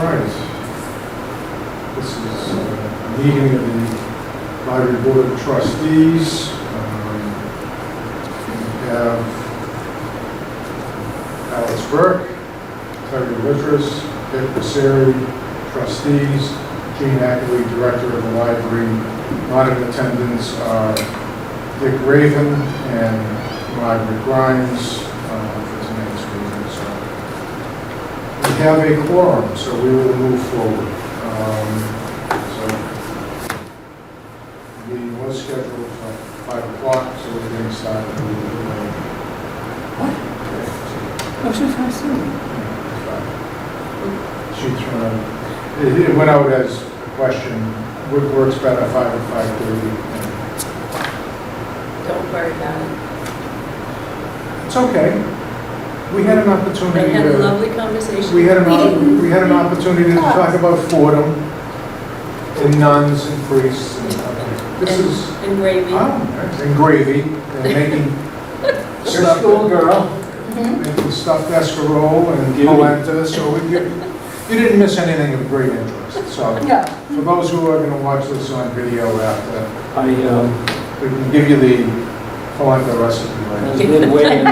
right. This is a meeting of the Library Board of Trustees. We have Alex Burke, Terry Litters, Dick Passeri, Trustees, Gene Ackley, Director of the Library. Not in attendance are Dick Raven and Margaret Grimes for tonight's meeting. So we have a quorum, so we will move forward. So the meeting was scheduled for 5 o'clock, so we're getting started a little bit late. What? Oh, so fast. It went out as a question, what works better, 5 or 5:30? Don't worry about it. It's okay. We had an opportunity They had a to, lovely conversation. we had an opportunity to talk about Fordham and nuns and priests and this is, And gravy. and gravy, and making You're a school girl. making stuffed escarole and polenta, so you didn't miss anything of great interest. So Yeah. for those who are going to watch this on video after, I we can give you the polenta recipe was later. midway in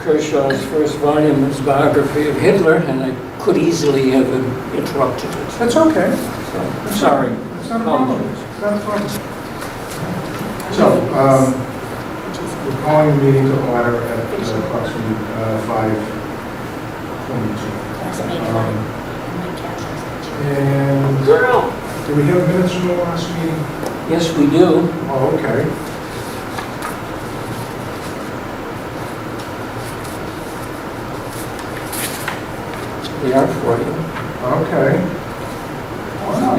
Kershaw's first volume, his biography of Hitler, and I could easily have interrupted it. That's okay. So, sorry. It's not a problem. It's not a problem. So, we're calling the meeting to order at approximately 5:22. And Girl. do we have minutes from the last meeting? Yes, we do. Oh, okay. They are for you. Okay. Wow.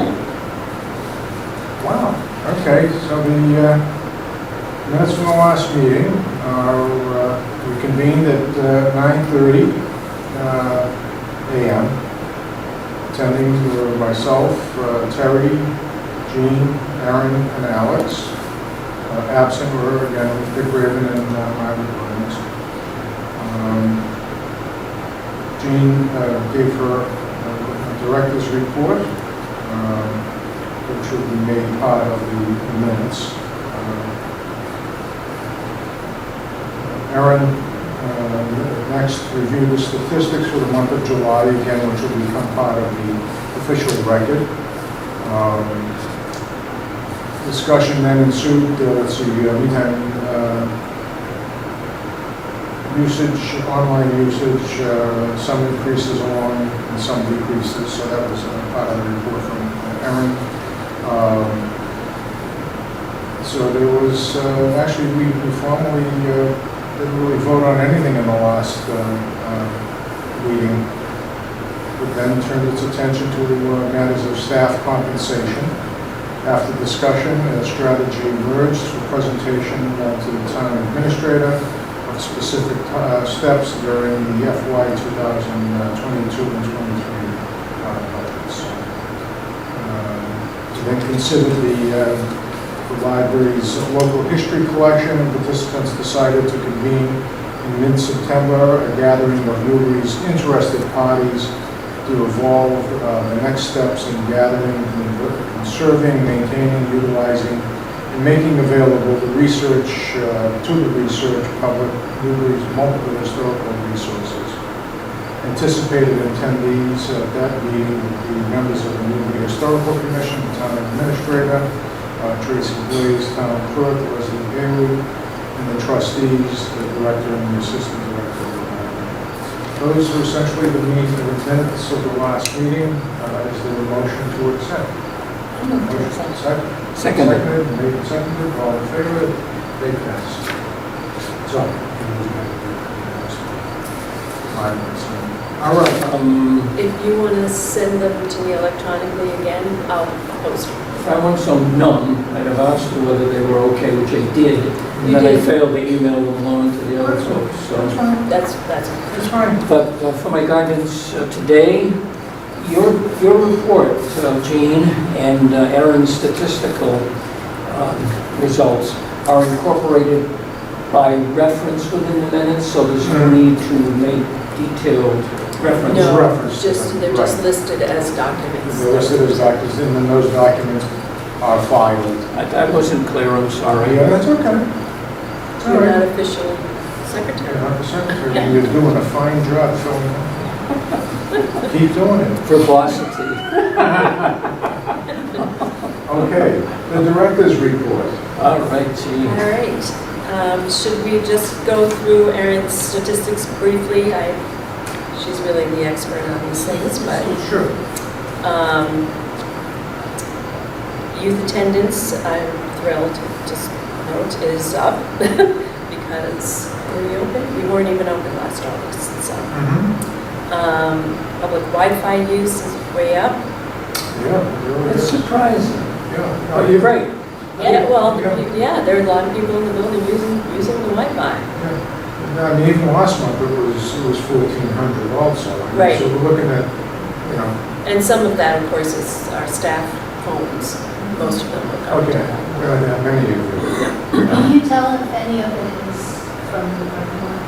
Wow. Okay, so the minutes from the last meeting are, we convened at 9:30 a.m. Attending were myself, Terry, Jean, Aaron, and Alex. Absent were, again, Dick Raven and Margaret Williams. Jean gave her a director's report, which will be made part of the minutes. Aaron next reviewed the statistics for the month of July, again, which will become part of the official record. Discussion then ensued, let's see, meantime, usage, online usage, some increases along and some decreases, so that was part of the report from Aaron. So there was, actually, we formally didn't really vote on anything in the last meeting. It then turned its attention to matters of staff compensation. After discussion, a strategy emerged for presentation to the town administrator of specific steps during the FY 2022 and 23 budgets. Then considered the library's local history collection, and participants decided to convene in mid-September a gathering of Newbury's interested parties to evolve the next steps in gathering, conserving, maintaining, utilizing, and making available the research to the research public Newbury's multiple historical resources. Anticipated attendees at that meeting would be members of the Newbury Historical Commission, the town administrator, Tracy Blaze, town clerk, Leslie Bailey, and the trustees, the director and the assistant director of the library. Those are essentially the minutes of the last meeting. Is there a motion to accept? Motion second. Seconded. Made and seconded. All in favor? They passed. So, all right. If you want to send them to me electronically again, I'll post them. If I want some none, I'd have asked them whether they were okay, which I did. And You then I did. failed to email them along to the other folks. That's So, fine. That's That's fine. but for my guidance today, your report, Jean, and Aaron's statistical results are incorporated by reference within the minutes, so there's no need to make detailed reference. No, reference to just, them, they're just right. listed as documents. They're listed as documents, and then those documents are filed. I wasn't clear, I'm sorry. Yeah, that's okay. It's all You're not right. official You're secretary. not the secretary, and you're doing a fine job filling in. Keep doing it. Verbosity. Okay, the director's report. All right, gee. All right. Should we just go through Erin's statistics briefly? She's really the expert on these things, but Sure. youth attendance, I'm thrilled to just note, is up because we opened, we weren't even open last August, so. Public Wi-Fi use is way up. Yeah, it really It's is. surprising. Yeah. Oh, you're right. Yeah, well, Yeah. yeah, there are a lot of people in the building using the Wi-Fi. Yeah. I mean, even last month, it was 1,400 also. I mean, Right. So we're looking at, you know, And some of that, of course, is our staff phones. Most of them are covered. okay, we're gonna have many of you. Can you tell if any of it is from the parking lot?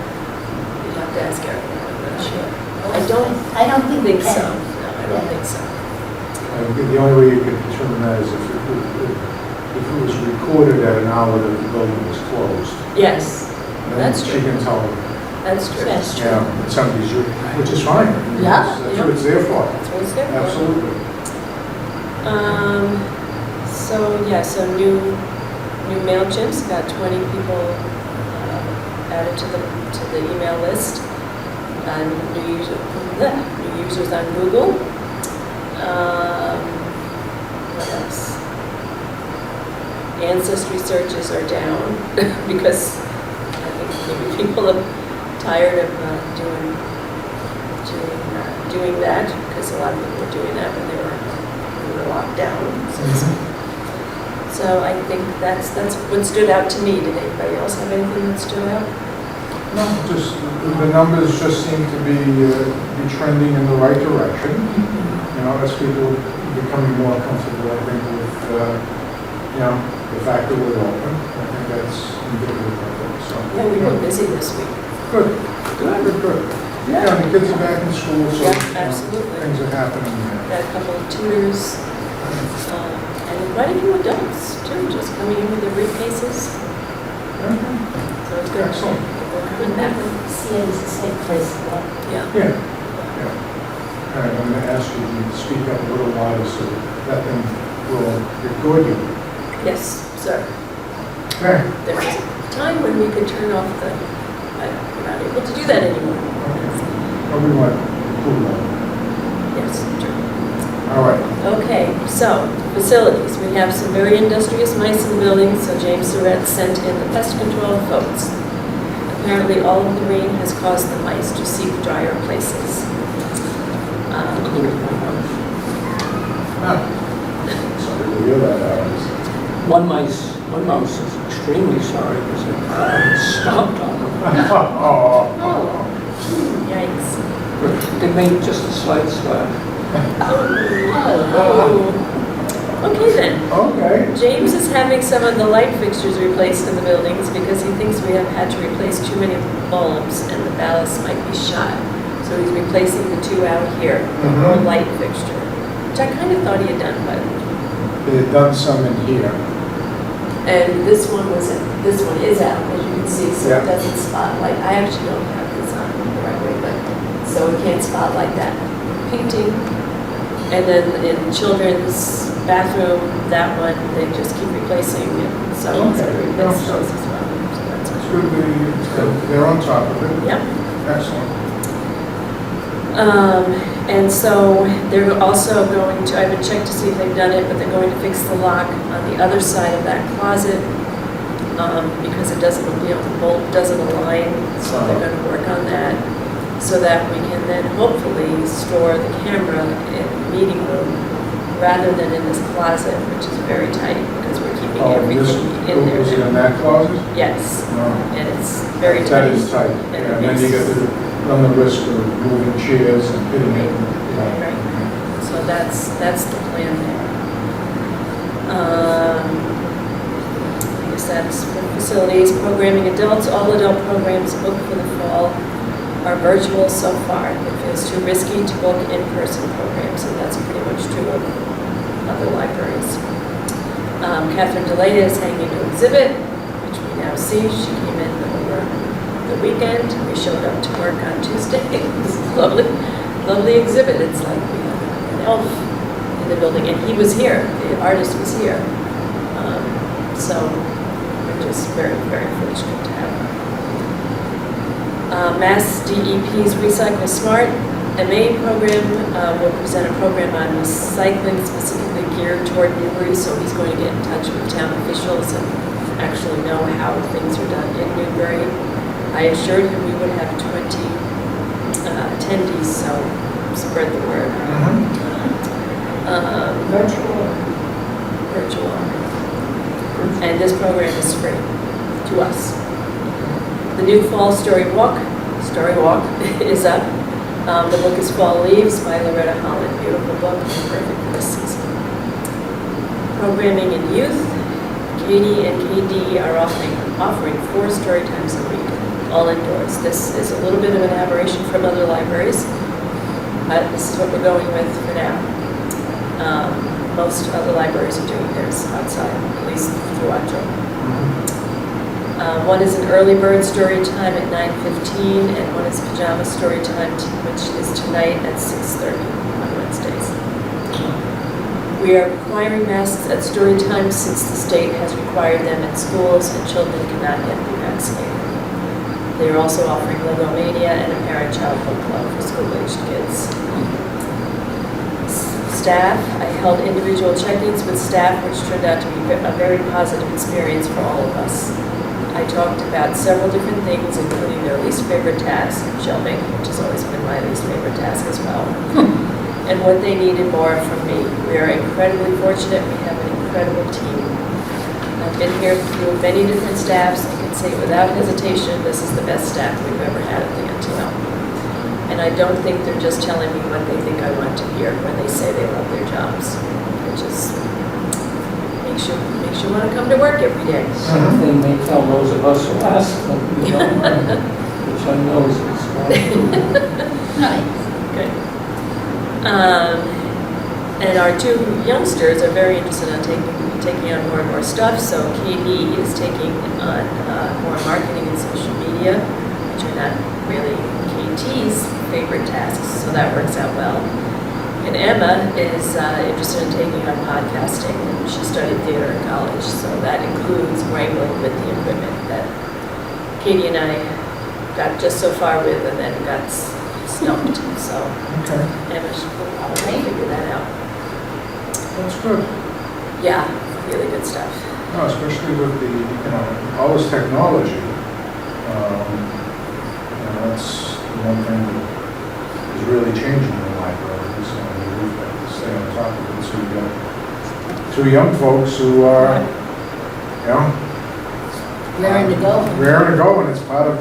You'd have to ask Erin, I'm not sure. I don't think think we so. can. No, I don't think so. The only way you could determine that is if it was recorded at an hour that the building was closed. Yes, Then That's She true. can tell, that's true. That's true. yeah, that somebody's, which is fine. I mean, Yeah. That's what it's there for. That's what it's there for. Absolutely. So new MailChimps, got 20 people added to the email list. New users on Google. What else? Ancestry searches are down because I think maybe people are tired of doing that because a lot of people were doing that when we were locked down. So I think that's what stood out to me. Did anybody else have anything that stood out? No, just, the numbers just seem to be trending in the right direction. You know, as people becoming more comfortable, I think, with, you know, the fact that we're open. I think that's indicative of it, so. Yeah, we've been busy this week. Good, good. Yeah, the kids are back in school, so. Yeah, you know, absolutely. Things are happening there. Got a couple of tutors, and quite a few adults too, just coming in with their briefcases. Okay, So it's good. excellent. We're coming back. See it as a safe place to go. Yeah. Yeah, yeah. All right, I'm going to ask you to speak up a little louder so that thing will record you. Yes, sir. Okay. There was a time when we could turn off we're not able to do that anymore. Well, we want cool down. Yes, true. All right. Okay, so facilities. We have some very industrious mice in the building, so James Surratt sent in the pest control folks. Apparently, all of the rain has caused the mice to seek drier places. Including my house. Sorry to hear that, Alex. One mouse is extremely sorry because it stomped on him. Oh. Yikes. They made just a slight splash. Oh. Okay then. Okay. James is having some of the light fixtures replaced in the buildings because he thinks we have had to replace too many bulbs and the ballast might be shot. So he's replacing the two out here, the more light fixture, which I kind of thought he had done, but. They had done some in here. And this one is out, as you can see, so Yeah. it doesn't spotlight. I actually don't have this on the right way, but, so it can't spotlight that painting. And then in children's bathroom, that one, they just keep replacing it, so he's Okay. going to replace those as well. So that's It's good. good they're on top of it. Yep. Excellent. And so they're also going to, I haven't checked to see if they've done it, but they're going to fix the lock on the other side of that closet because it doesn't, you know, the bolt doesn't align, so they're going to work on that so that we can then hopefully store the camera in the meeting room rather than in this closet, which is very tight because we're keeping everything in there. Was it in that closet? Yes, No. and it's very tight. That is tight. And Yeah, it and then you makes- get run the risk of moving chairs and hitting it. Right. So that's the plan there. I guess that's for facilities, programming adults, all adult programs booked for the fall. are virtual so far. It feels too risky to book in-person programs, and that's pretty much true of other libraries. Catherine Delata is hanging an exhibit, which we now see. She came in over the weekend. We showed up to work on Tuesday. This lovely, lovely exhibit. It's like we have an elf in the building, and he was here. The artist was here. So we're just very, very fortunate to have her. Mass DEP's Recycle Smart MA program will present a program on recycling specifically geared toward Newbury, so he's going to get in touch with town officials and actually know how things are done in Newbury. I assured him we would have 20 attendees, so spread the word. Virtual. And this program is free to us. The new Fall Story Walk is up. The book is Fall Leaves by Loretta Holland. Beautiful book, perfect for this season. Programming in youth. Katie and KD are offering 4 story times a week, all indoors. This is a little bit of an aberration from other libraries, but this is what we're going with for now. Most other libraries are doing theirs outside, at least through October. One is an early bird story time at 9:15, and one is pajama story time, which is tonight at 6:30 on Wednesdays. We are requiring masks at story time since the state has required them at schools and children cannot yet be vaccinated. They are also offering Logomania and a parent-child book club for school-aged kids. Staff, I held individual check-ins with staff, which turned out to be a very positive experience for all of us. I talked about several different things, including their least favorite task, shelving, which has always been my least favorite task as well, and what they needed more from me. We are incredibly fortunate. We have an incredible team. I've been here through many different staffs. I can say without hesitation, this is the best staff we've ever had at the NTL. And I don't think they're just telling me what they think I want to hear when they say they love their jobs. It just makes you want to come to work every day. Same thing they tell those of us who ask them, you know, which I know is Nice. Good. And our 2 youngsters are very interested in taking on more and more stuff. So KB is taking on more marketing and social media, which are not really KT's favorite tasks, so that works out well. And Emma is interested in taking on podcasting. She studied theater in college, so that includes wrangling with the equipment that Katie and I got just so far with and then got stumped. So Emma will probably figure that out. That's good. Yeah, really good stuff. No, especially with the, all this technology. That's the one thing that is really changing in the libraries, and we've got to stay on top of it. So you've got 2 young folks who are, Raring to go. raring to go, and it's part of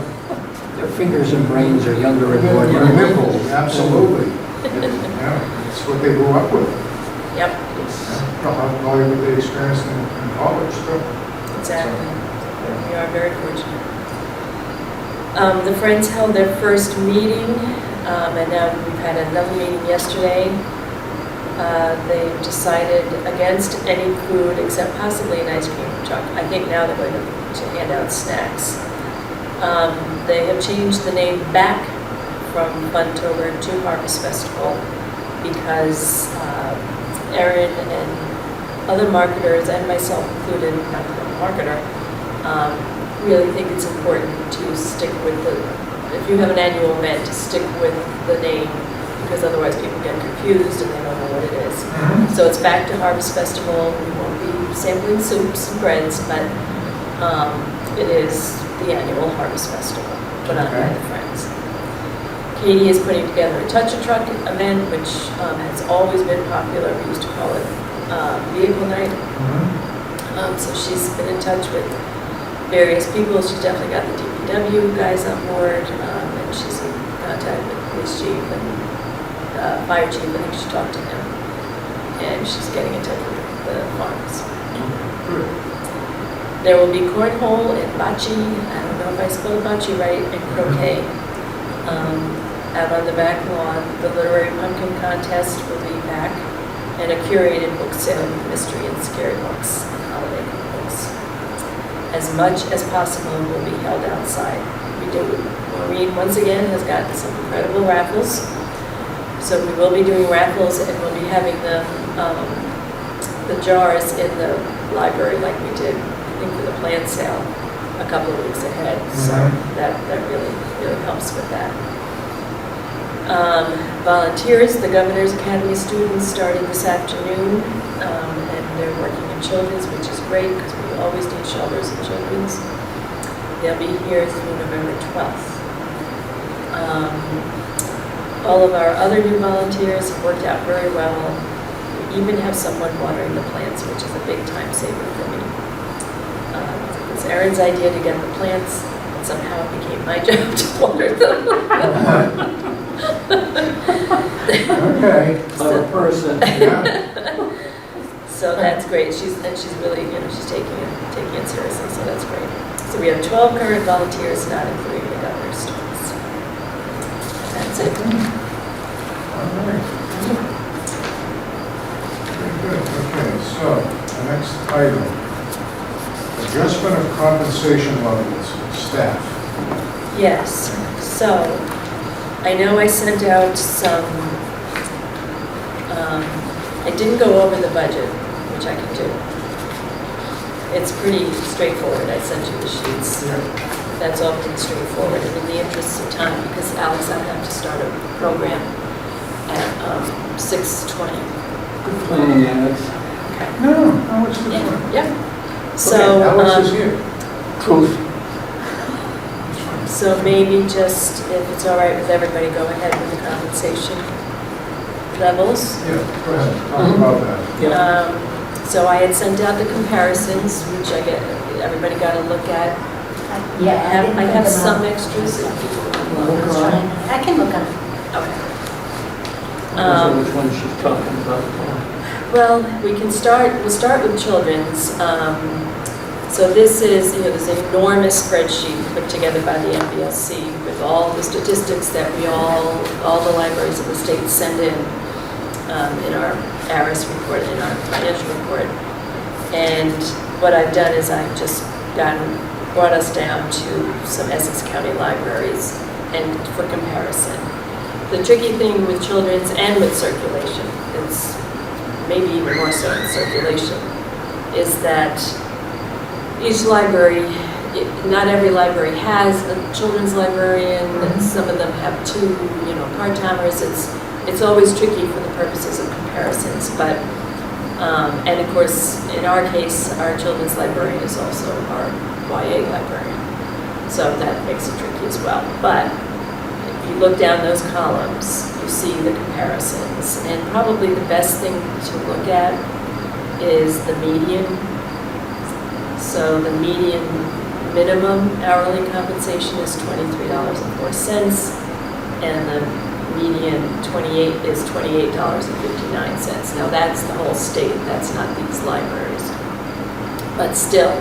their fingers and brains are younger and more their nimble. nimble. Absolutely. Yeah, it's what they grew up with. Yep, Probably what they experienced in college, too. exactly. We are very fortunate. The Friends held their first meeting, and now we've had another meeting yesterday. They decided against any food except possibly an ice cream truck. I think now they're going to hand out snacks. They have changed the name back from Funtober to Harvest Festival because Erin and other marketers, and myself included, not a marketer, really think it's important to stick with if you have an annual event, to stick with the name, because otherwise people get confused and they don't know what it is. So it's back to Harvest Festival. We won't be sampling soups and breads, but it is the annual Harvest Festival put on by the Friends. Katie is putting together a Touch a Truck event, which has always been popular. We used to call it Vehicle Night. So she's been in touch with various people. She's definitely got the DPW guys on board, and she's in contact with the police chief and fire chief. I think she talked to him, and she's getting in touch with the farms. There will be cornhole and bocce. I don't know if I spelled bocce right, and croquet out on the back lawn. The literary pumpkin contest will be back, and a curated book sale with mystery and scary books and holiday books. As much as possible will be held outside. We do. Maureen, once again, has got some incredible raffles. So we will be doing raffles, and we'll be having the jars in the library like we did, I think, for the plant sale a couple of weeks ahead. So that really helps with that. Volunteers, the Governor's Academy students started this afternoon, and they're working in children's, which is great because we always need shelters in children's. They'll be here through November 12th. All of our other new volunteers have worked out very well. We even have someone watering the plants, which is a big time saver for me. It was Erin's idea to get the plants, and somehow it became my job to water them. Okay. Other person. Yeah. So that's great. She's really, she's taking it seriously, so that's great. So we have 12 current volunteers, not including the governor's students. That's it. All right. Very good. Okay, so the next item, adjustment of compensation levels of staff. Yes, so I know I sent out some, I didn't go over the budget, which I can do. It's pretty straightforward. I sent you the sheets. That's all pretty straightforward. And in the interest of time, because Alex, I have to start a program at 6:20. Good planning, Alex. Okay. No, Alex is fine. Yeah. So, Okay, Alex is here. Truth. so maybe just, if it's all right with everybody, go ahead with the compensation levels. Yeah, go ahead, talk about that. Yeah. So I had sent out the comparisons, which everybody got to look at. Yeah, I have some extras if people want to look. I can look on. Okay. I don't know which one she's talking about. Well, we'll start with children's. So this is, there's an enormous spreadsheet put together by the MBSC with all the statistics that all the libraries of the state send in our ARIS report, in our financial report. And what I've done is I've just brought us down to some Essex County libraries and for comparison. The tricky thing with children's and with circulation, it's maybe even more so in circulation, is that each library, not every library has a children's librarian, and some of them have two, part-timers. It's always tricky for the purposes of comparisons, but, and of course, in our case, our children's librarian is also our YA librarian, so that makes it tricky as well. But if you look down those columns, you see the comparisons, and probably the best thing to look at is the median. So the median minimum hourly compensation is $23.04, and the median is $28.59. Now that's the whole state, that's not these libraries. But still,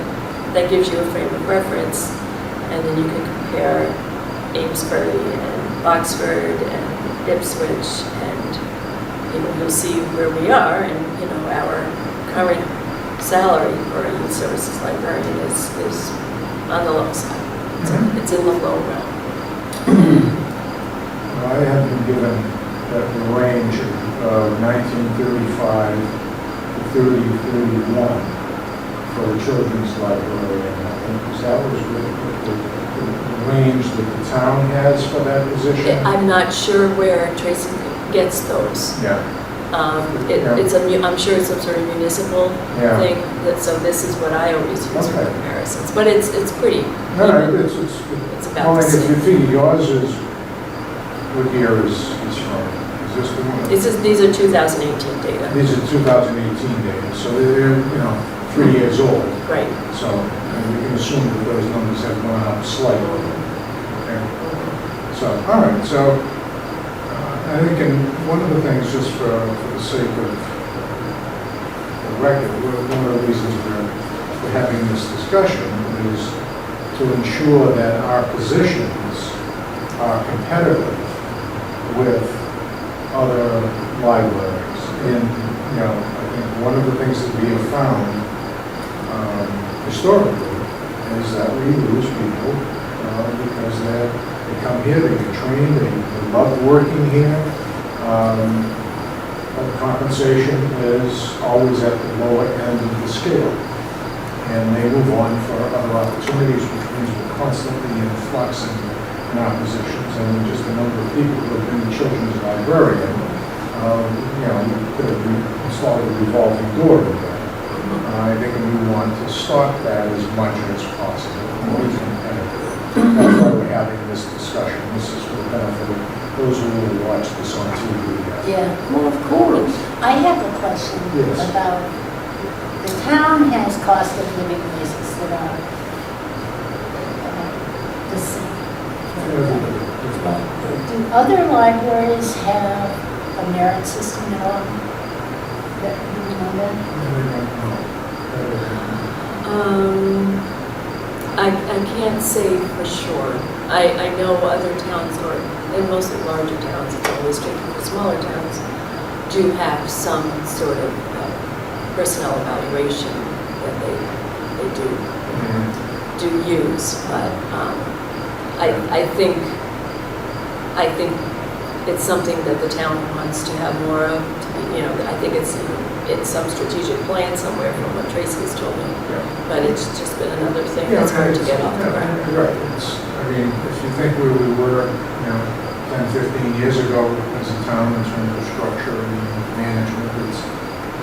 that gives you a frame of reference, and then you can compare Amesbury and Oxford and Ipswich, and you'll see where we are, and our current salary for a youth services librarian is on the low side. It's in the low realm. Well, I have been given the range of 1935 to 3031 for the children's librarian. I think that was the range that the town has for that position. I'm not sure where Tracy gets those. Yeah. I'm sure it's some sort of municipal Yeah. thing, so this is what I always use for Okay. comparisons. But it's pretty, No, it's about well, the if you same. figure yours is, what year is from? Is this the one? These are 2018 data. These are 2018 data, so they're, 3 years old. Right. So we can assume that those numbers have gone up slightly. Okay. So, all right, so I think one of the things, just for the sake of the record, one of the reasons we're having this discussion is to ensure that our positions are competitive with other libraries. And, you know, I think one of the things that we have found historically is that we lose people because they come here, they get trained, they love working here. But compensation is always at the lower end of the scale. And they move on for other opportunities, which means we're constantly in flux in our positions. And just the number of people who have been a children's librarian, you know, could have installed a revolving door with that. I think we want to stop that as much as possible. Always competitive. That's why we're having this discussion. This is for the benefit of those who will watch this on TV. Yeah. Well, of course. I have a question Yes. about, the town has cost of living raises that are the same. Do other libraries have a merit system at all? That you know that? I can't say for sure. I know other towns, or and mostly larger towns, it's always tricky for smaller towns, do have some sort of personnel evaluation that they do use, but I think it's something that the town wants to have more of. You know, I think it's some strategic plan somewhere from what Tracy's told me, but it's just been another thing that's hard to get off the ground. Right. I mean, if you think where we were, you know, 10, 15 years ago as a town in terms of structure and management,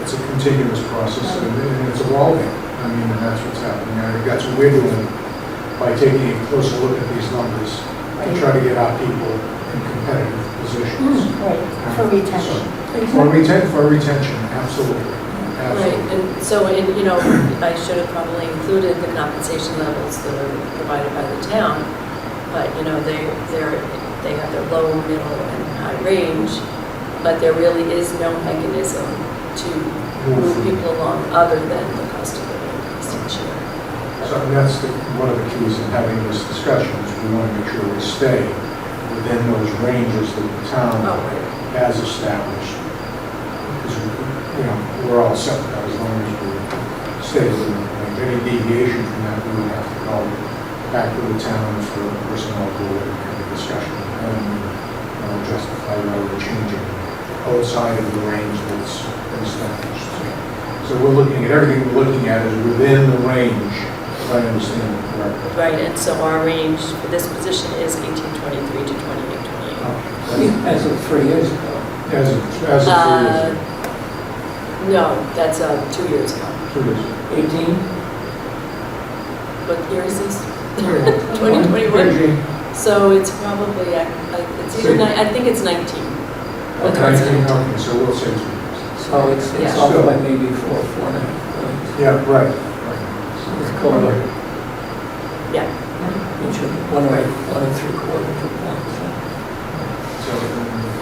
it's a continuous process and it's evolving. I mean, and that's what's happening. I think that's what we're doing by taking a closer look at these numbers to try to get our people in competitive positions. Right, for retention. For retention, absolutely. Right, and so, you know, I should have probably included the compensation levels that are provided by the town, but, you know, they have their low, middle, and high range, but there really is no mechanism to move people along other than the cost of living increase each year. So that's one of the keys in having this discussion is we want to make sure we stay within those ranges that the town has established. Because, you know, we're all set with that as long as we stay within the range. Any deviation from that, we would have to go back to the town for a personnel board and have a discussion and justify why we're changing outside of the range that's been established. So we're looking at, everything we're looking at is within the range, if I understand it correctly. Right, and so our range for this position is 1823 to 2828. As of 3 years ago. As of 3 years ago. No, that's 2 years ago. 2 years ago. 18? What year is this? 2021? So it's probably, it's either, I think it's 19. Okay, so we'll say 2 years. So it's Yeah. off by maybe 4.5 points. Yeah, right. So it's called Yeah. each of 1 or 3/4 points. So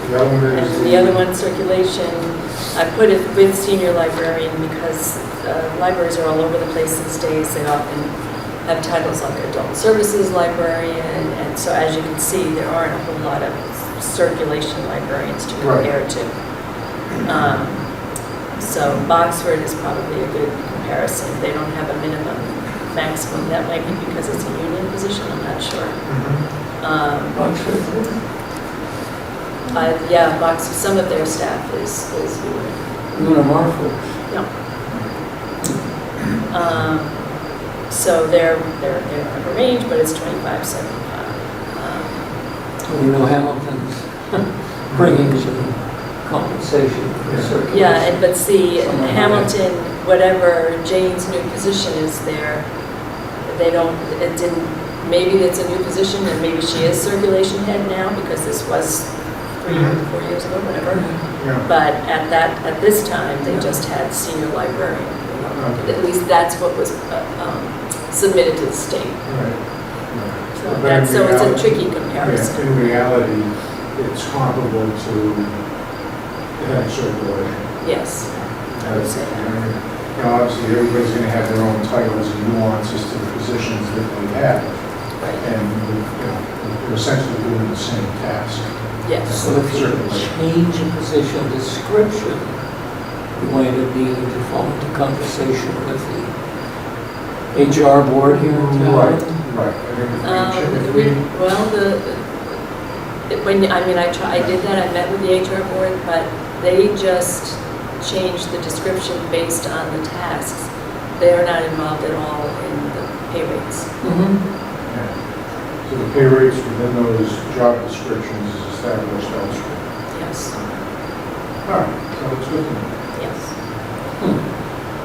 the other one is And the other one, circulation, I put it with senior librarian because libraries are all over the place these days. They often have titles like adult services librarian, and so as you can see, there aren't a whole lot of circulation librarians to compare to. So Boxford is probably a good comparison. They don't have a minimum maximum. That might be because it's a union position, I'm not sure. Yeah, Boxford, some of their staff is union. Unimar folks. No. So they're on a range, but it's 25.75. We know Hamilton's bringing some compensation for circulation. Yeah, but see, Somewhere in Hamilton, whatever Jane's new position is there, they don't, it didn't, maybe it's a new position and maybe she is circulation head now because this was 3 or 4 years ago, whatever. Yeah. But at this time, they just had senior librarian. At least that's what was submitted to the state. Right. So it's a tricky Yeah, comparison. in reality, it's comparable to the head circulation. Yes, I would say that. You know, obviously, everybody's going to have their own titles and nuances to the positions that they have. Right. And, they're essentially doing the same task. Yes. So if you change a position description, you might need to fall into conversation with the HR board here in town. Right. I think if we, I did that, I met with the HR board, but they just changed the description based on the tasks. They are not involved at all in the pay rates. yeah. So the pay rates within those job descriptions is established elsewhere. Yes, All right, so it's good to know. yes.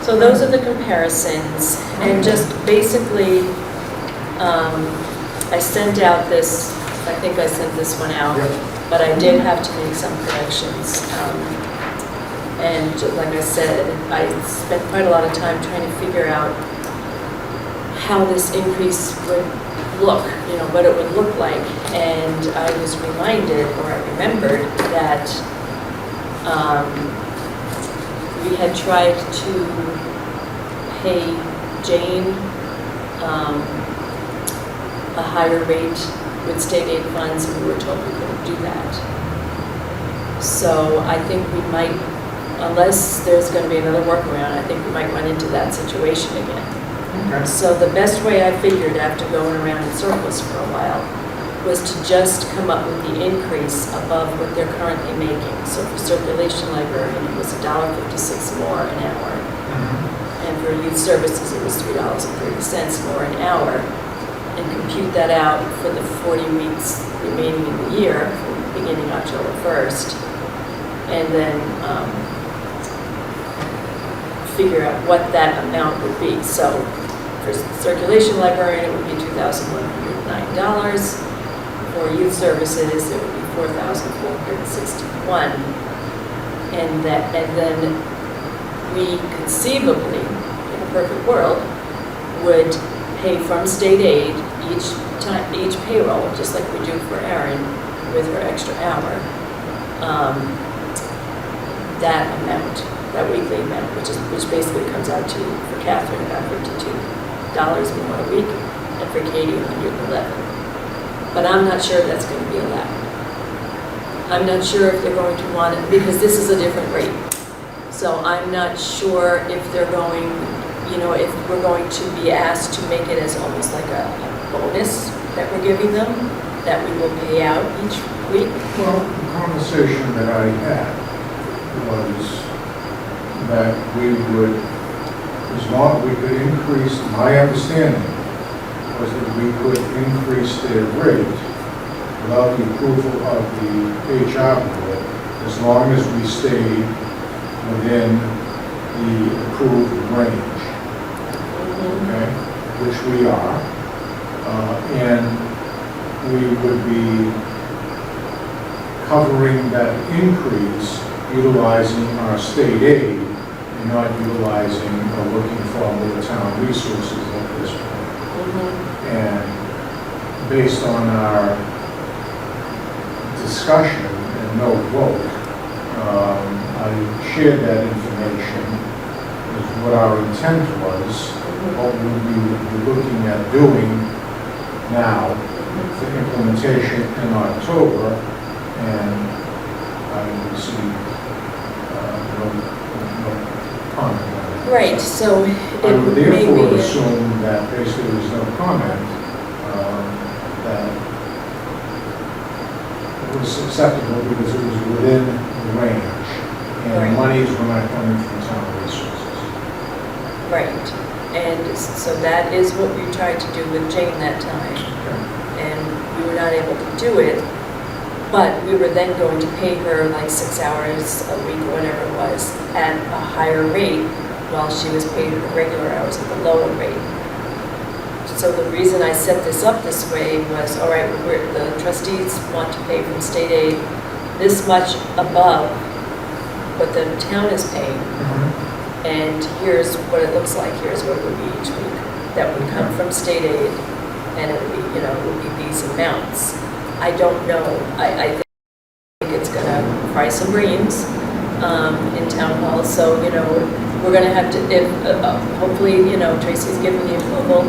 So those are the comparisons, and just basically, I sent out this, I think I sent this one out, Yep. but I did have to make some corrections. And like I said, I spent quite a lot of time trying to figure out how this increase would look, what it would look like. And I was reminded, or I remembered, that we had tried to pay Jane a higher rate with state aid funds, and we were told we couldn't do that. So I think we might, unless there's going to be another workaround, I think we might run into that situation again. Okay. So the best way I figured, after going around in circles for a while, was to just come up with the increase above what they're currently making. So for circulation librarian, it was $1.56 more an hour. And for youth services, it was $3.30 more an hour. And compute that out for the 40 weeks remaining in the year, beginning October 1st. And then figure out what that amount would be. So for circulation librarian, it would be $2,109. For youth services, it would be $4,461. And then we conceivably, in a perfect world, would pay from state aid each payroll, just like we do for Erin with her extra hour, that amount, that weekly amount, which basically comes out to, for Catherine, about $52 more a week, and for Katie, $111. But I'm not sure that's going to be allowed. I'm not sure if they're going to want it, because this is a different rate. So I'm not sure if they're going, if we're going to be asked to make it as almost like a bonus that we're giving them, that we will pay out each week. Well, the conversation that I had was that we would, as long we could increase, my understanding was that we could increase their rate without the approval of the HR board, as long as we stayed within the approved range. Okay, which we are, and we would be covering that increase utilizing our state aid and not utilizing or looking for other town resources at this point. And based on our discussion and no vote, I shared that information as what our intent was, what we would be looking at doing now for implementation in October, and I received no comment on it. Right, so it I would may therefore be, assume that basically there's no comment, that it was acceptable because it was within the range, and Right. monies were not coming from town resources. right. And so that is what we tried to do with Jane that time. Okay. And we were not able to do it, but we were then going to pay her like 6 hours a week or whatever it was at a higher rate, while she was paid her regular hours at the lower rate. So the reason I set this up this way was, all right, the trustees want to pay from state aid this much above what the town is paying, and here's what it looks like, here's what it would be each week. That would come from state aid, and it would be, it would be these amounts. I don't know, I think it's gonna fry some brains in town hall, so, we're gonna have to, if, hopefully, Tracy's giving the approval,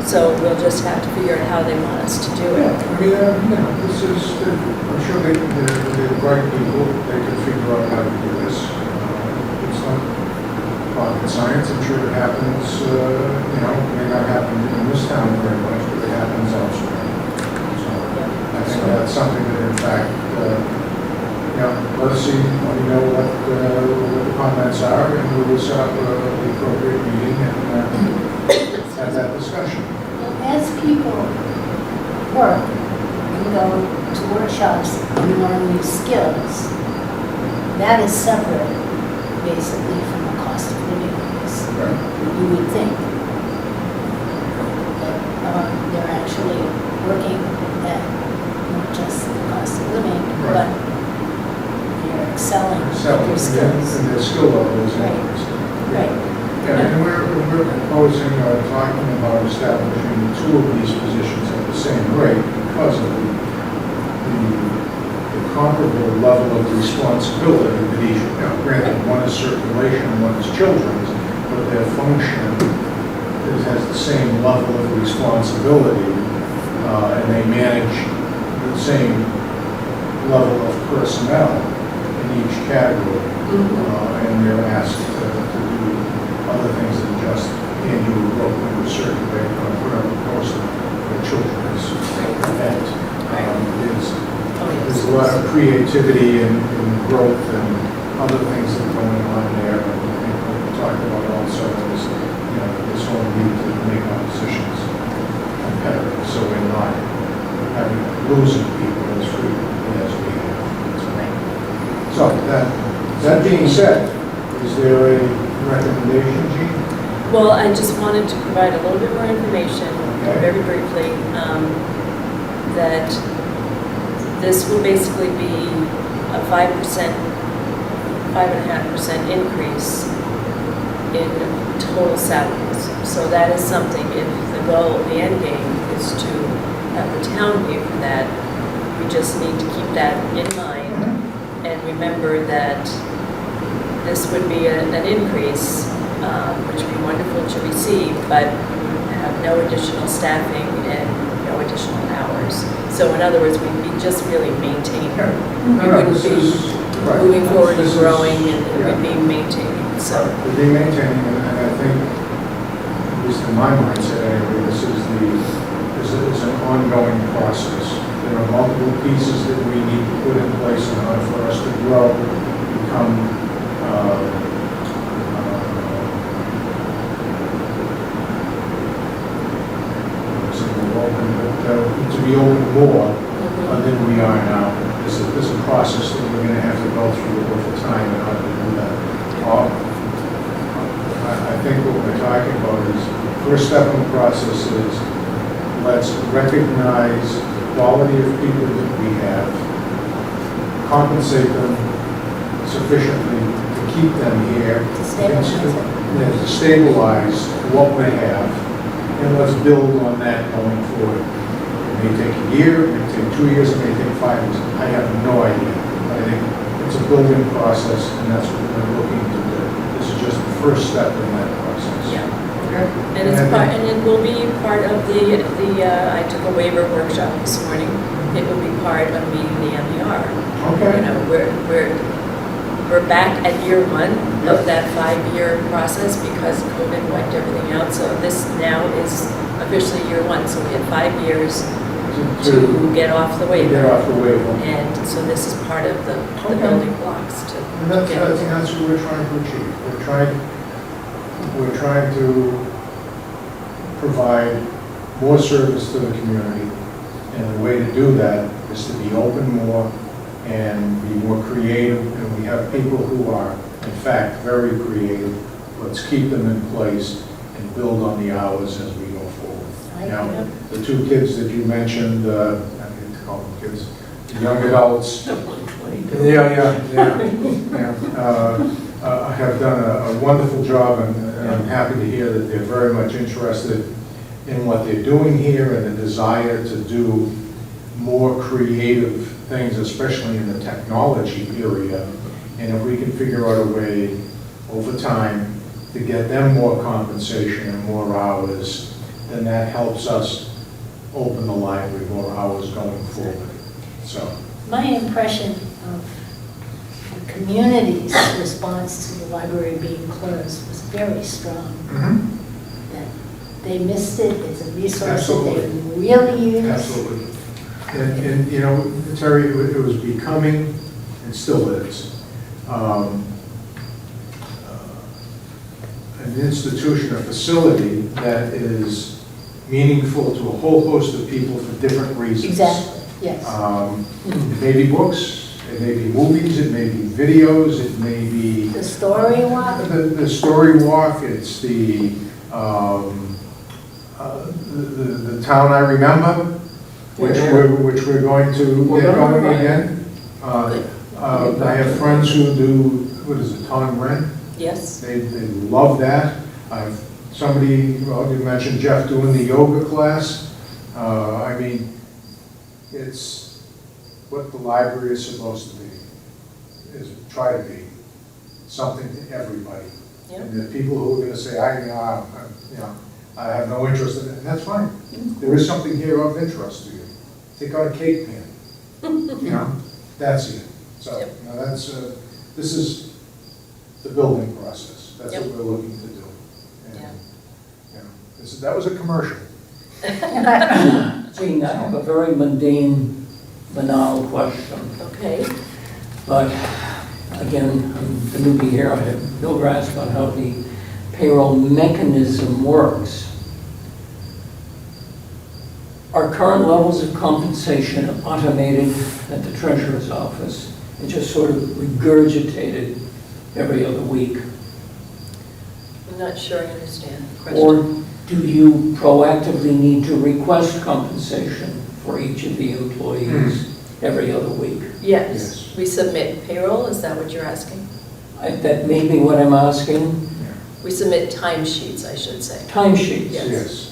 So we'll just have to figure out how they want us to do Yeah, it. I mean, this is, I'm sure they're bright people, they can figure out how to do this. It's not rocket science, I'm sure it happens, may not happen in this town very much, but it happens elsewhere. So I think that's something that in fact, let us see, let me know what the comments are, and we will set up the appropriate meeting and have that discussion. As people work and go to workshops and learn new skills, that is separate, basically, from the cost of living increase, you would think. But they're actually working at not just the cost of living, but they're excelling at their skills. And their skill level is Right. increasing. Right. And we're proposing or talking about establishing 2 of these positions at the same rate because of the comparable level of responsibility that each, granted, one is circulation, one is children's, but their function has the same level of responsibility, and they manage the same level of personnel in each category, and they're asked to do other things than just annual growth and circulate on whatever course of the children's event. There's a lot of creativity and growth and other things that are going on there. And I think what we talked about also is, this whole need to make our positions competitive, so we're not losing people as frequently as we have. So that being said, is there a recommendation, Jean? Well, I just wanted to provide a little bit more information, very briefly, that this will basically be a 5%, 5.5% increase in total salaries. So that is something, if the goal, the end game is to have the town pay for that, we just need to keep that in mind and remember that this would be an increase, which would be wonderful to receive, but have no additional staffing and no additional hours. So in other words, we'd be just really maintaining. We wouldn't be moving forward and growing, and it would be maintaining. So we'd be maintaining, and I think, at least in my mindset anyway, this is an ongoing process. There are multiple pieces that we need to put in place in order for us to grow, become to be open more than we are now. This is a process that we're going to have to go through over time in order to do that. I think what we're talking about is, the first step in the process is, let's recognize the quality of people that we have, compensate them sufficiently to keep them here, to stabilize what we have, and let's build on that going forward. It may take a year, it may take 2 years, it may take 5 years. I have no idea. But I think it's a building process, and that's what we're looking to do. This is just the first step in that process. yeah. Okay? And it's part, and it will be part of the I took a waiver workshop this morning. It will be part of meeting the MER. Okay. We're back at year 1 of that 5-year process because COVID wiped everything out. So this now is officially year 1. So we had 5 years to get off the waiver. Get off the waiver. And so this is part of the building blocks to And that's what we're trying to achieve. We're trying to provide more service to the community, and the way to do that is to be open more and be more creative. And we have people who are, in fact, very creative. Let's keep them in place and build on the hours as we go forward. Now, the 2 kids that you mentioned, I hate to call them kids, the young adults. Have done a wonderful job, and I'm happy to hear that they're very much interested in what they're doing here and the desire to do more creative things, especially in the technology area. And if we can figure out a way over time to get them more compensation and more hours, then that helps us open the library more hours going forward. So, My impression of the community's response to the library being closed was very strong. That they missed it, it's a resource that they really use. absolutely. And, you know, Terry, it was becoming, and still is, an institution, a facility that is meaningful to a whole host of people for different reasons. Exactly, yes. It may be books, it may be movies, it may be videos, it may be The story walk, the story walk, it's the town I remember, which we're going to get going again. I have friends who do, what is it, Tom Wren? Yes. They love that. Somebody, well, you mentioned Jeff doing the yoga class. I mean, it's what the library is supposed to be, is try to be something to everybody. Yep. And the people who are going to say, I have no interest in it, and that's fine. There is something here of interest to you. Take out a cake pan, you know, that's it. So, Yep. you know, this is the building process. That's what Yep. we're looking to do. And, Yeah. you know, that was a commercial. Gene, I have a very mundane, banal question, Okay. but again, I'm the newbie here, I have no grasp on how the payroll mechanism works. Are current levels of compensation automated at the treasurer's office and just sort of regurgitated every other week? I'm not sure I understand the question. Or do you proactively need to request compensation for each of the employees every other week? Yes, Yes. we submit payroll, is that what you're asking? That may be what I'm asking. We submit timesheets, I should say. Timesheets, Yes. Yes.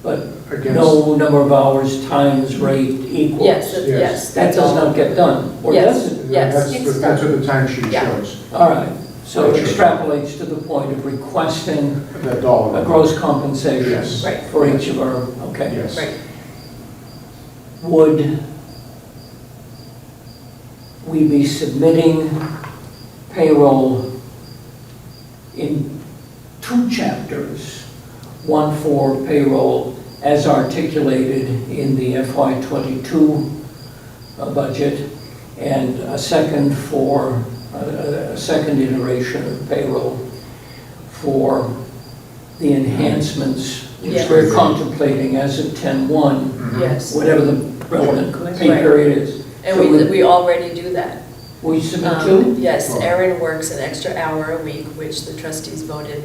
but Against, no number of hours times rate equals. Yes, Yes. yes, That that's does all. not get done, or Yes. does it? Yes. that's what the timesheet Yeah. shows, All right, so it That's true. extrapolates to the point of requesting that dollar. a gross compensation Yes. Right. for each of our, okay. Yes. Right. Would we be submitting payroll in two chapters? One for payroll as articulated in the FY22 budget, and a second for a second iteration of payroll for the enhancements which Yes. we're contemplating as of 10/1, Yes. whatever the relevant pay Right. period is. And So we already do that. we submit two? Yes, Oh. Erin works an extra hour a week, which the trustees voted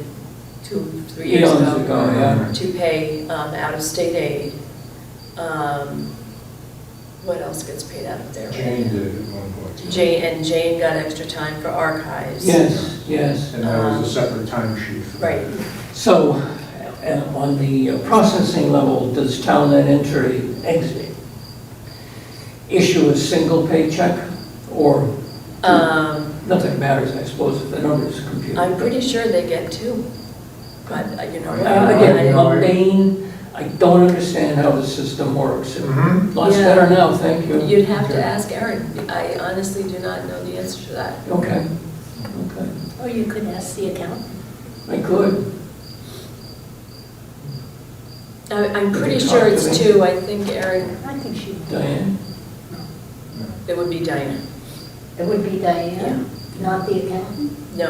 3 years Eons ago ago, yeah. to pay out of state aid. What else gets paid out of there? Jane did it at one point. Jane got extra time for archives. Yes, yes. And that was a separate timesheet. for that. Right. So, on the processing level, does town then issue a single paycheck? Or nothing matters, I suppose, if the number's computed? I'm pretty sure they get 2, but you know. Again, mundane, I don't understand how the system works. Mhm. Lots Yeah. better now, thank you. You'd have to Okay. ask Erin. I honestly do not know the answer to that. Okay, okay, or you could ask the accountant. I could. I'm pretty Could you sure talk to it's me? 2. I think Erin, I think she, Diane? it would be Diana. it would be Diane, not the accountant? No,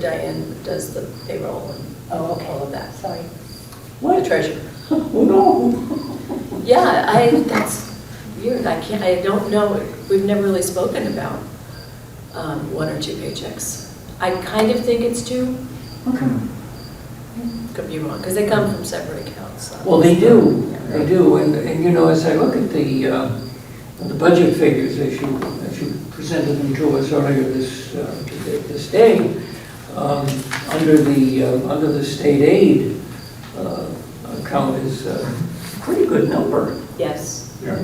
Diane does the payroll and Oh, okay. all of that. Sorry. The treasurer. Oh, no. Yeah, that's weird. I don't know. We've never really spoken about 1 or 2 paychecks. I kind of think it's 2. Okay. Could be wrong, because they come from separate accounts. So. Well, they do, Yeah. they do, and you know, as I look at the budget figures as you presented them to us earlier this day, under the state aid account is a pretty good number, Yes. Yeah.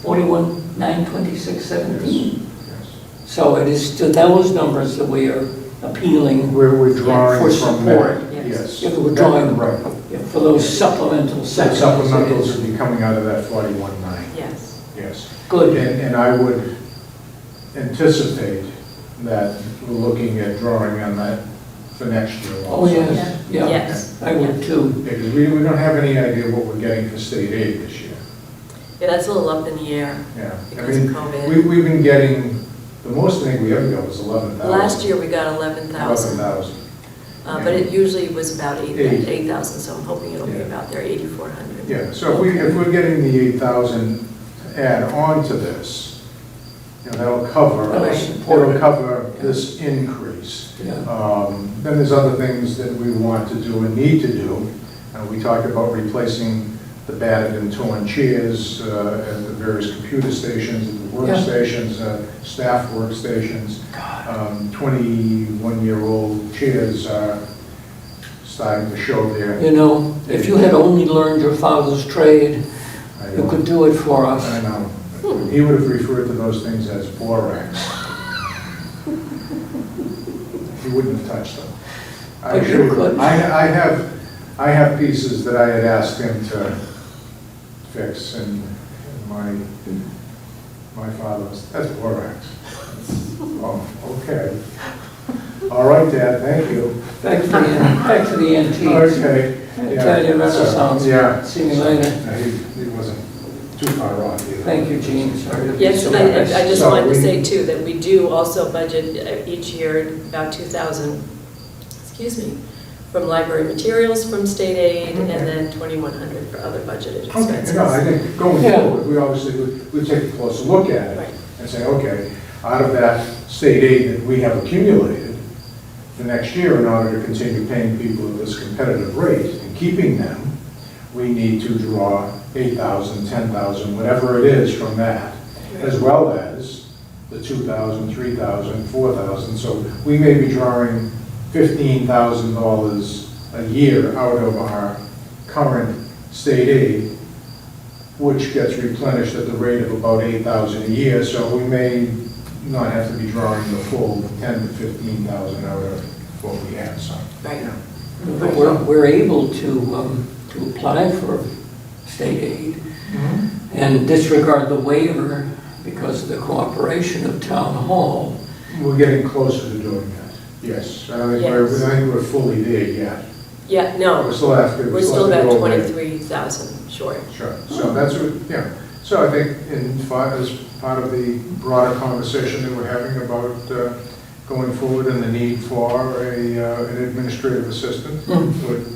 41,926.17. Yes. So it is to those numbers that we are appealing. We're drawing For from support, that. yes. Yes. Yeah, we're drawing- Right. Yeah, for those supplemental So sections. supplementals would be coming out of that 41.9, Yes. yes. Good. And I would anticipate that we're looking at drawing on that for next year Oh, also. yes, yeah, Yes. I would too. Because we don't have any idea what we're getting for state aid this year. Yeah, that's a little up in the air Yeah. I because of mean, COVID. we've been getting, the most thing we ever got was 11,000. Last year, we got 11,000. 11,000. But it usually was about Eight. 8,000, so I'm hoping it'll be Yeah. about there, 8,400. Yeah, so if we're getting the 8,000 to add on to this, that'll cover, That'll support it'll it. cover this increase. Yeah. Then there's other things that we want to do and need to do. We talked about replacing the battered and torn chairs at the various computer stations, at the workstations, staff workstations. 21-year-old chairs are starting to show their, You know, if you had only learned your father's trade, I you know, could do it for us. I know. He would have referred to those things as borax. He wouldn't have touched them. I But you should- could. I have pieces that I had asked him to fix, and my father was, that's borax. Oh, okay. All right, Dad, thank you. Back to the antiques. Okay. Yeah. Italian Renaissance. Yeah. See you later. No, he wasn't too far off either. Thank you, Jean. Sorry to be Yes, so and I nice. just So wanted to we- say too, that we do also budget each year about 2,000, from library materials from state aid, and then 2,100 for other budgeted Okay, expenses. no, I think going Yeah. forward, we obviously would take a closer look at it Right. and say, okay, out of that state aid that we have accumulated for next year, in order to continue paying people at this competitive rate and keeping them, we need to draw 8,000, 10,000, whatever it is from that, as well as the 2,000, 3,000, 4,000. So we may be drawing $15,000 a year out of our current state aid, which gets replenished at the rate of about 8,000 a year. So we may not have to be drawing the full 10 to 15,000 out of what we have, so. Right. But we're able to apply for state aid and disregard the waiver because of the cooperation of town hall. We're getting closer to doing that, yes. I don't think we're fully there yet. Yeah, no, We still have to. we're still have to about go away. 23,000 short. Sure, so that's what, yeah. So I think as part of the broader conversation that we're having about going forward and the need for an administrative assistant would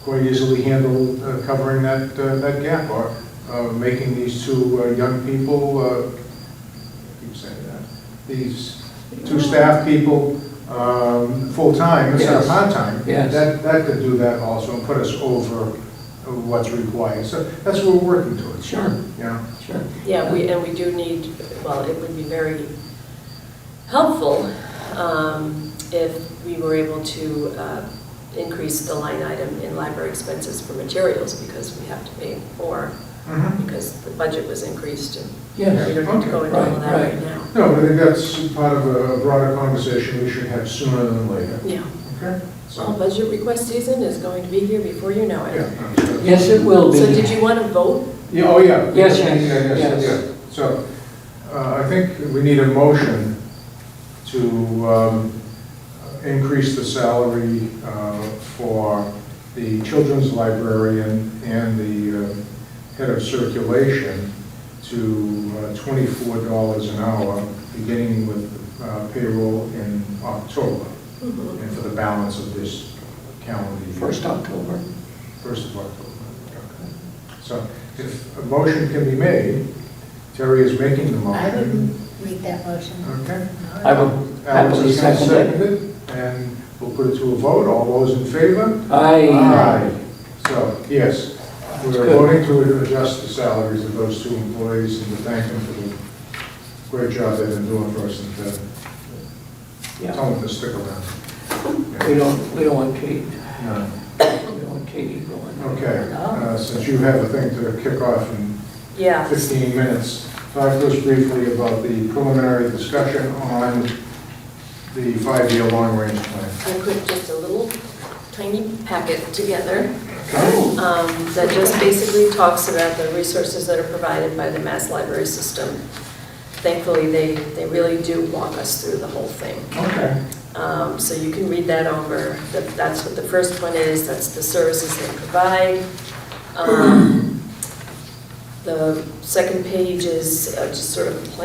quite easily handle covering that gap, or making these two young people, I keep saying that, these two staff people full-time instead of Yes. part-time. Yes. That could do that also and put us over what's required. So that's what we're working towards. Sure, Yeah. sure. Yeah, we do need, well, it would be very helpful if we were able to increase the line item in library expenses for materials, because we have to pay more, because the budget was increased, and Yes. we don't need to go into all of that Right, right now. No, but I think that's part of a broader conversation we should have sooner than later. Yeah, Okay? well, budget request season is going to be here before you know Yeah. it. Yes, it will be. So did you want to vote? Yeah, oh, yeah. Yes, Yeah, yes, yes. yeah. So, I think we need a motion to increase the salary for the children's librarian and the head of circulation to $24 an hour, beginning with payroll in October, and for the balance of this calendar year. 1st October. 1st of October. Okay. So if a motion can be made, Terry is making the I motion. wouldn't make that motion. Okay. I will Alex happily is going to second it. second it, and we'll put it to a vote. All those in favor? Aye. So, yes, we're good. voting to adjust the salaries of those two employees and to thank them for the great job they've been doing for us, and Yeah. tell them to stick around. We don't want Kate, No. we don't want Katie going. Okay, since you have a thing to kick off in Yeah. 15 minutes, talk to us briefly about the preliminary discussion on the 5-year long-range plan. I put just a little tiny packet together That just basically talks about the resources that are provided by the Mass Library System. Thankfully, they really do walk us through the whole thing. Okay. So you can read that over. That's what the first one is. That's the services they provide. The second page is just sort of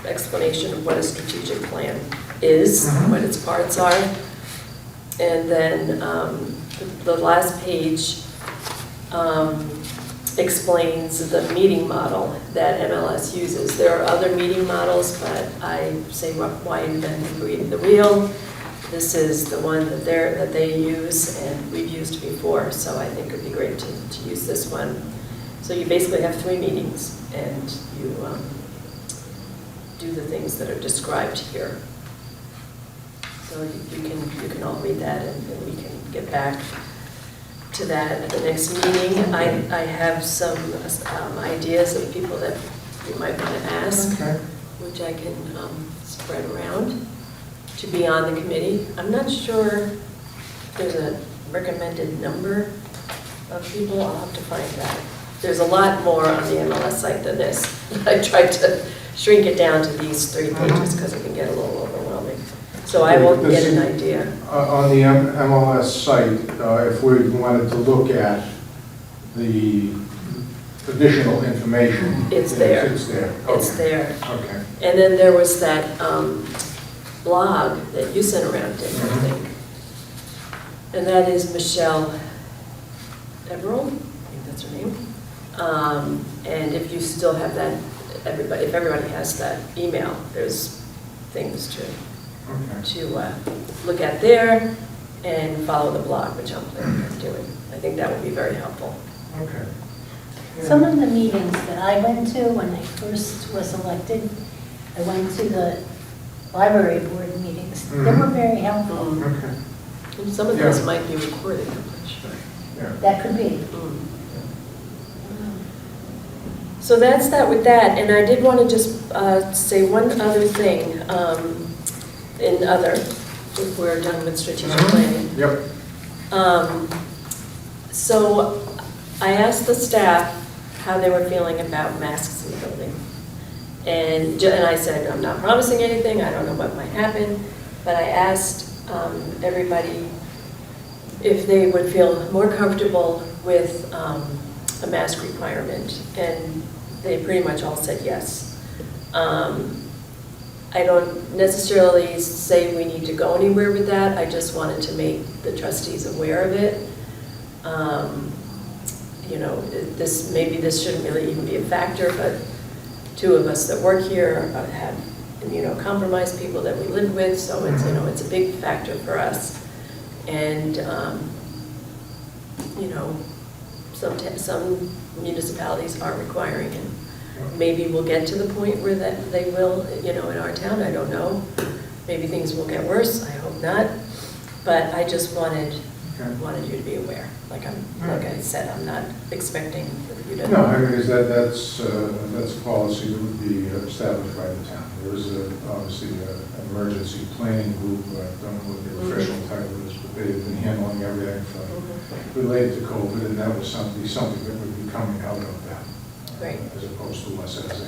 explanation of what a strategic plan is, what its parts are. And then the last page explains the meeting model that MLS uses. There are other meeting models, but I say why invent the wheel? This is the one that they use and we've used before, so I think it would be great to use this one. So you basically have 3 meetings and you do the things that are described here. So you can all read that and we can get back to that at the next meeting. I have some ideas of people that you might want to ask, which I can spread around to be on the committee. I'm not sure if there's a recommended number of people. I'll have to find that. There's a lot more on the MLS site than this. I tried to shrink it down to these 3 pages because it can get a little overwhelming. So I will get an idea. On the MLS site, if we wanted to look at the additional information. It's there. It's there. It's there. Okay. And then there was that blog that you sent around, Dick, I think. And that is Michelle Everell, I think that's her name. And if you still have that, if everybody has that email, there's things to look at there and follow the blog, which I'm planning on doing. I think that would be very helpful. Okay. Some of the meetings that I went to when I first was elected, I went to the library board meetings. They were very helpful. Okay. And some of those might be recorded, I'm not sure. Yeah. That could be. So that's that with that, and I did want to just say one other thing if we're done with strategic planning. Yep. So I asked the staff how they were feeling about masks in the building. And I said, I'm not promising anything, I don't know what might happen, but I asked everybody if they would feel more comfortable with a mask requirement, and they pretty much all said yes. I don't necessarily say we need to go anywhere with that, I just wanted to make the trustees aware of it. You know, maybe this shouldn't really even be a factor, but 2 of us that work here have immunocompromised people that we live with, so it's, it's a big factor for us. And, some municipalities are requiring it. Maybe we'll get to the point where that they will, in our town, I don't know. Maybe things will get worse, I hope not. But I just wanted you to be aware. Like I said, I'm not expecting you to. No, I mean, that's a policy that would be established by the town. There is obviously an emergency planning group, I don't know what the official title is, but they've been handling everything from related to COVID, and that was something that would be coming out of that. Right. As opposed to us as a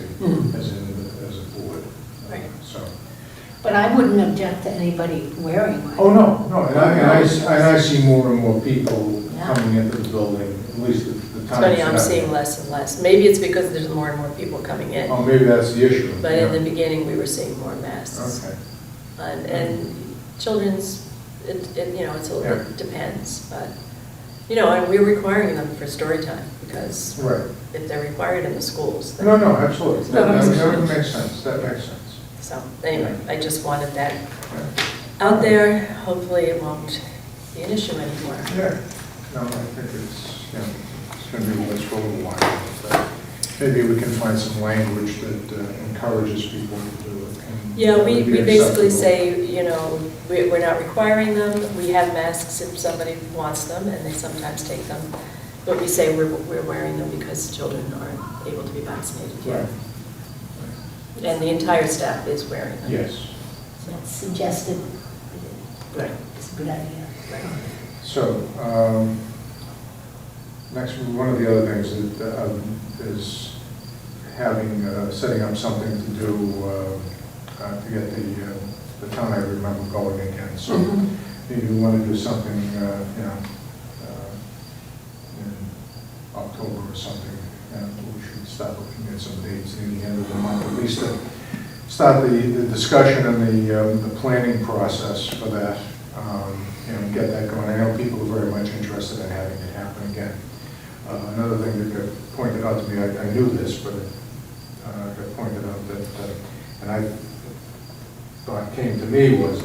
board. Right. So. But I wouldn't object to anybody wearing one. Oh, no, and I see more and more people coming into the building, at least the It's time. funny, I'm seeing less and less. Maybe it's because there's more and more people coming in. Oh, maybe that's the issue. But in the beginning, we were seeing more masks. Okay. And children's, it depends, but, and we're requiring them for story time, because if they're required in the schools. then- No, absolutely. That makes sense, So, anyway, I just wanted that out there. Hopefully it won't be an issue anymore. Yeah, no, I think it's going to be let's go a little while. But maybe we can find some language that encourages people to do it. Yeah, we basically say, we're not requiring them. We have masks if somebody wants them, and they sometimes take them. But we say we're wearing them because children aren't able to be vaccinated yet. Right. And the entire staff is wearing them. Yes. So it's suggested. Right. It's a good idea. Right. So, Next, one of the other things that is setting up something to do to get the town I remember going again. So maybe we want to do something, in October or something. We should start looking at some dates near the end of the month, at least to start the discussion and the planning process for that. Get that going. I know people are very much interested in having it happen again. Another thing that got pointed out to me, I knew this, but it got pointed out that, and I thought came to me was,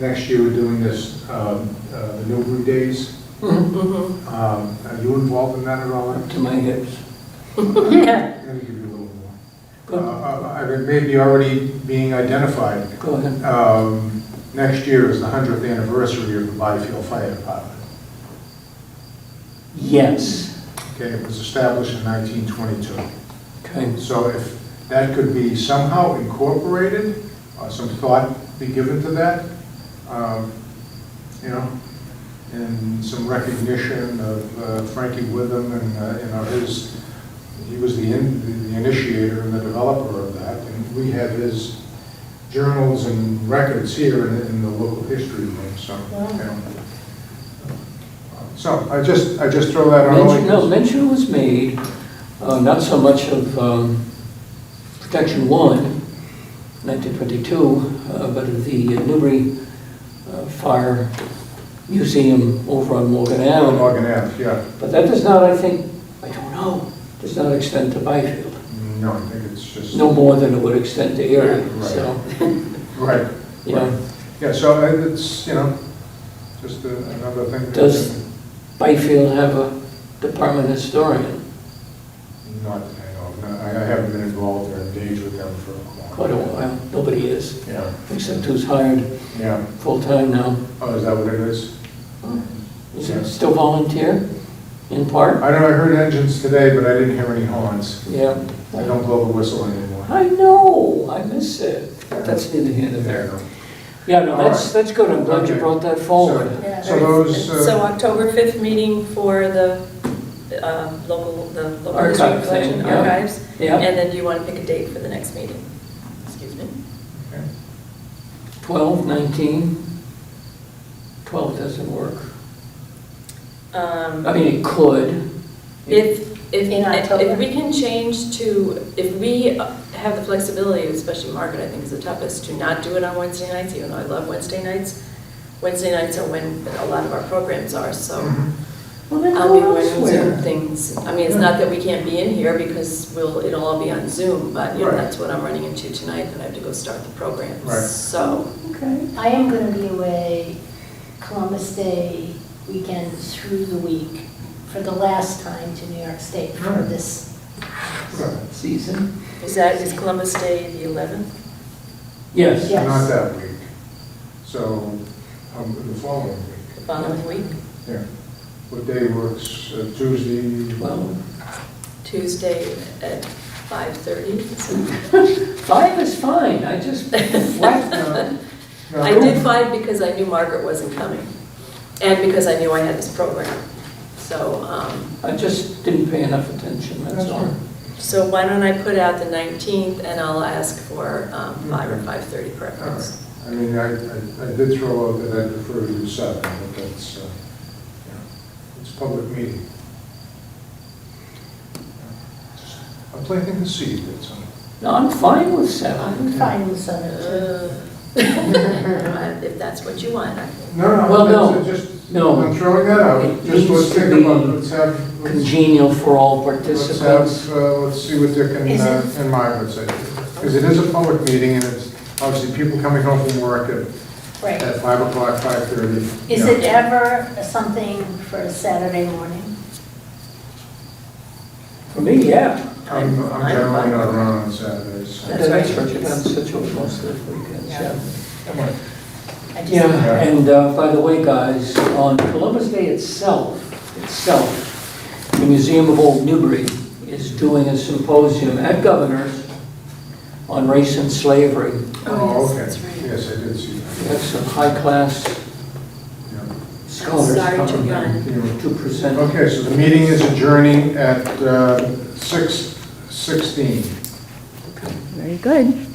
next year we're doing this, the Newbury Days. Are you involved in that at all? Up to my hips. Let me give you a little more. It may be already being identified. Go ahead. Next year is the 100th anniversary of the Byfield Fire Department. Yes. Okay, it was established in 1922. Okay. So if that could be somehow incorporated, or some thought be given to that, and some recognition of Frankie Witham and he was the initiator and the developer of that, and we have his journals and records here in the local history room. So, so I just throw that on. Mention was made, not so much of Protection 1, 1922, but of the Newbury Fire Museum over on Morgan Ave. Morgan Ave, yeah. But that does not, I don't know, does not extend to Byfield. No, I think it's just... No more than it would extend to Erie, Right. so. Right. Yeah. Yeah, so it's, just another thing. Does Byfield have a department historian? Not that I know of. No, I haven't been involved or engaged with them for a while. Quite a while. Nobody is, Yeah. except who's hired Yeah. full-time now. Oh, is that what it is? Is Yeah. it still volunteer, in part? I know I heard engines today, but I didn't hear any horns. Yeah. I don't blow the whistle anymore. I know, I miss it. That's neither here nor there. Yeah, no, that's good. I'm glad you Okay. brought that forward. Yeah, So those, so October 5th meeting for the local Archive history thing, collection, yeah. archives. Yeah, And then do you want to pick a date for the next meeting? Excuse me. 12, 19. 12 doesn't work. I mean, it could. In October? If we can change to, if we have the flexibility, especially Margaret, I think is the toughest, to not do it on Wednesday nights, even though I love Wednesday nights. Wednesday nights are when a lot of our programs are, so Well, then I'll be go running elsewhere. Zoom things. I mean, it's not that we can't be in here because it'll all be on Zoom, but Right. that's what I'm running into tonight, that I have to go start the programs. Right. So, Okay. I am going to be away Columbus Day weekend through the week for the last time to New York State for Right. this. Season? is Columbus Day the 11th? Yes. Yes. Not that week. So, the following week. The following week? Yeah. What day works? Tuesday? 12. Tuesday at 5:30. 5 is fine. I just flat No, I did 5 because I knew Margaret wasn't coming, and because I knew I had this program. So, I just didn't pay enough attention, that's all. so why don't I put out the 19th, and I'll ask for 5 or 5:30 preference. I mean, I did throw out that I prefer to do 7, but that's, it's a public meeting. I'm planting the seed, that's all. No, I'm fine with 7. I'm fine with 7 too. If that's what you want. No, Well, no. that's just, No. I'm throwing that out. It Just let's needs to think be about, let's Congenial for all participants. let's see what Dick Is it- and Margaret say. Because it is a public meeting, and it's obviously people coming home from work Right. at 5 o'clock, 5:30. Is it ever something for a Saturday morning? For me, yeah. I'm I'm generally fine. not around on Saturdays. That's right. That's what you've done such most of the weekends, yeah. I just- Yeah, and by the way, guys, on Columbus Day itself, the Museum of Old Newbury is doing a symposium at Governor's on race and slavery. Oh, yes, okay. that's right. Yes, I did see that. We have some high-class Yeah. scholars Sorry to coming run. in to present. Okay, so the meeting is adjourning at 6:16. Very good.